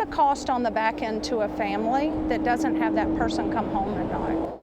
the cost on the back end to a family that doesn't have that person come home at night?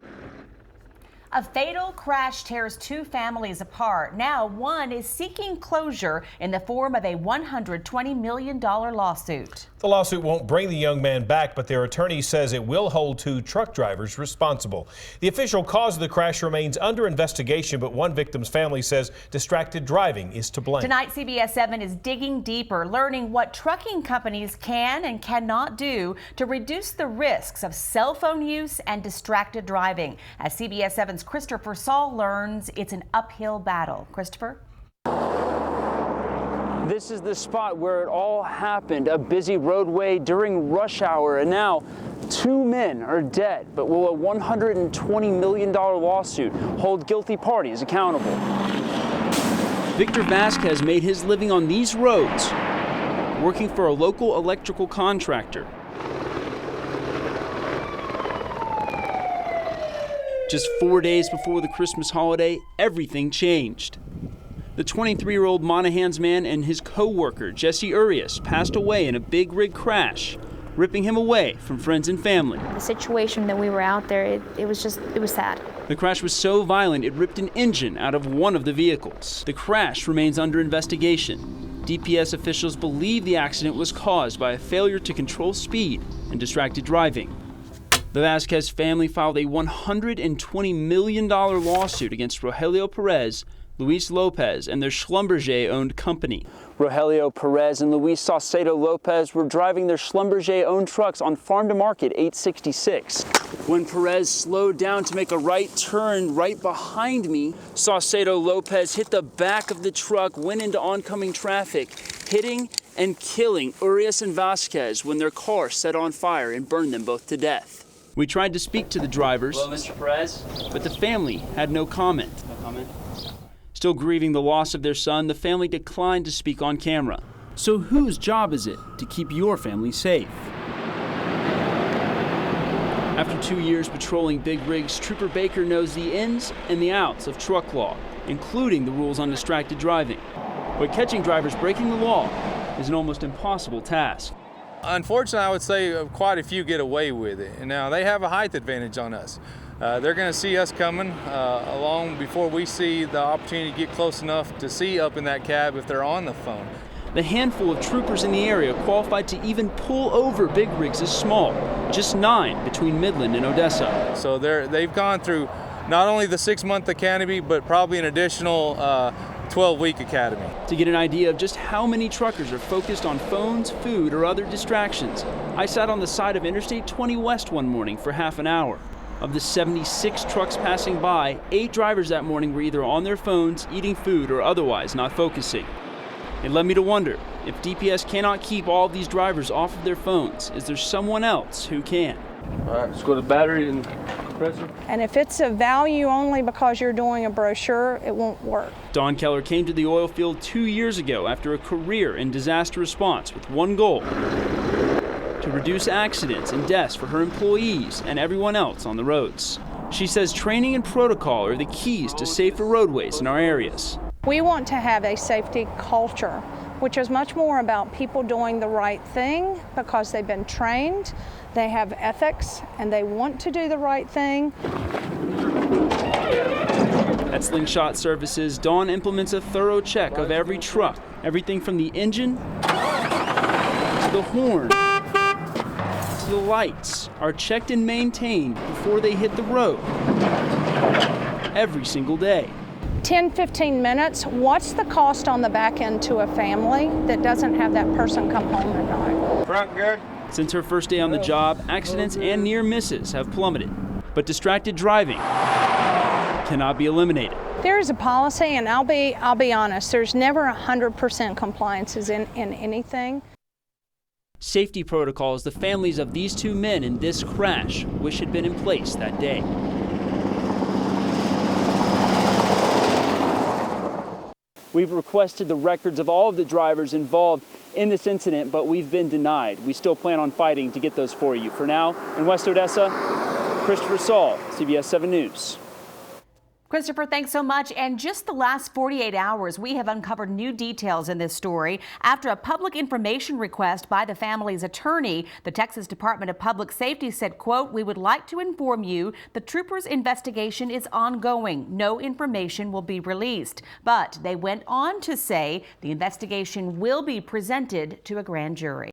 A fatal crash tears two families apart. Now one is seeking closure in the form of a $120 million lawsuit. The lawsuit won't bring the young man back, but their attorney says it will hold two truck drivers responsible. The official cause of the crash remains under investigation, but one victim's family says distracted driving is to blame. Tonight, CBS 7 is digging deeper, learning what trucking companies can and cannot do to reduce the risks of cell phone use and distracted driving. As CBS 7's Christopher Saul learns, it's an uphill battle. Christopher? This is the spot where it all happened, a busy roadway during rush hour, and now two men are dead. But will a $120 million lawsuit hold guilty parties accountable? Victor Vasquez made his living on these roads, working for a local electrical contractor. Just 4 days before the Christmas holiday, everything changed. The 23-year-old Monaghan's man and his co-worker, Jesse Urias, passed away in a big rig crash, ripping him away from friends and family. The situation that we were out there, it was sad. The crash was so violent it ripped an engine out of one of the vehicles. The crash remains under investigation. DPS officials believe the accident was caused by a failure to control speed and distracted driving. The Vasquez family filed a $120 million lawsuit against Rogelio Perez, Luis Lopez, and their Schlumberger-owned company. Rogelio Perez and Luis Saucedo Lopez were driving their Schlumberger-owned trucks on Farm to Market 866. When Perez slowed down to make a right turn right behind me, Saucedo Lopez hit the back of the truck, went into oncoming traffic, hitting and killing Urias and Vasquez when their car set on fire and burned them both to death. We tried to speak to the drivers, hello, Mr. Perez, but the family had no comment. No comment? Still grieving the loss of their son, the family declined to speak on camera. So whose job is it to keep your family safe? After 2 years patrolling big rigs, Trooper Baker knows the ins and the outs of truck law, including the rules on distracted driving. But catching drivers breaking the law is an almost impossible task. Unfortunately, I would say quite a few get away with it. And now they have a height advantage on us. They're going to see us coming along before we see the opportunity to get close enough to see up in that cab if they're on the phone. The handful of troopers in the area qualified to even pull over big rigs is small, just 9 between Midland and Odessa. So they've gone through not only the 6-month academy, but probably an additional 12-week academy. To get an idea of just how many truckers are focused on phones, food, or other distractions, I sat on the side of Interstate 20 West one morning for half an hour. Of the 76 trucks passing by, 8 drivers that morning were either on their phones, eating food, or otherwise not focusing. It led me to wonder, if DPS cannot keep all of these drivers off of their phones, is there someone else who can? All right, let's go to battery and compressor. And if it's a value only because you're doing a brochure, it won't work. Don Keller came to the oil field 2 years ago after a career in disaster response with one goal: to reduce accidents and deaths for her employees and everyone else on the roads. She says training and protocol are the keys to safer roadways in our areas. We want to have a safety culture, which is much more about people doing the right thing because they've been trained, they have ethics, and they want to do the right thing. At Slingshot Services, Dawn implements a thorough check of every truck, everything from the engine to the horn to the lights are checked and maintained before they hit the road every single day. 10-15 minutes, what's the cost on the back end to a family that doesn't have that person come home at night? Front good. Since her first day on the job, accidents and near misses have plummeted. But distracted driving cannot be eliminated. There is a policy, and I'll be honest, there's never 100% compliances in anything. Safety protocols the families of these two men in this crash wish had been in place that day. We've requested the records of all of the drivers involved in this incident, but we've been denied. We still plan on fighting to get those for you. For now, in West Odessa, Christopher Saul, CBS 7 News. Christopher, thanks so much. And just the last 48 hours, we have uncovered new details in this story. After a public information request by the family's attorney, the Texas Department of Public Safety said, quote, "We would like to inform you the troopers' investigation is ongoing. No information will be released." But they went on to say the investigation will be presented to a grand jury.